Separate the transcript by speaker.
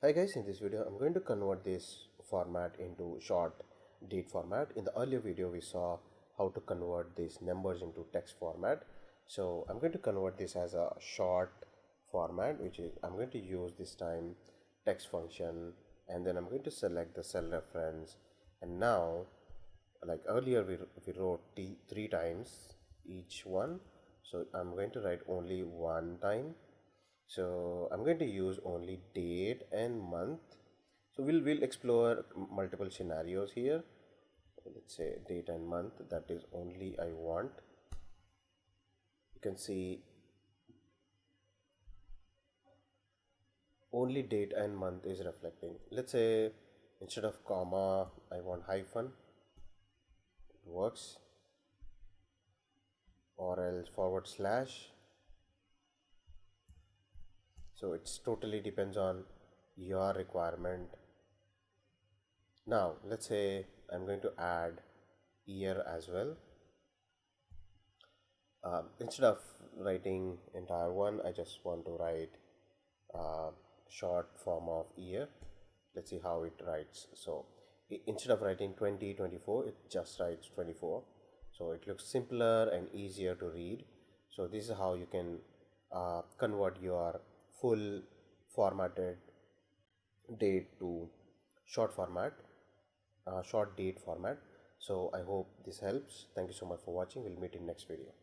Speaker 1: Hi guys, in this video I'm going to convert this format into short date format. In the earlier video we saw how to convert these numbers into text format. So I'm going to convert this as a short format, which is I'm going to use this time text function, and then I'm going to select the cell reference. And now, like earlier we wrote three times each one, so I'm going to write only one time. So I'm going to use only date and month. So we'll explore multiple scenarios here. Let's say date and month, that is only I want. You can see only date and month is reflecting. Let's say instead of comma I want hyphen. It works. Or else forward slash. So it's totally depends on your requirement. Now let's say I'm going to add year as well. Instead of writing entire one, I just want to write short form of year. Let's see how it writes. So instead of writing 2024, it just writes 24. So it looks simpler and easier to read. So this is how you can convert your full formatted date to short format, short date format. So I hope this helps. Thank you so much for watching. We'll meet in next video.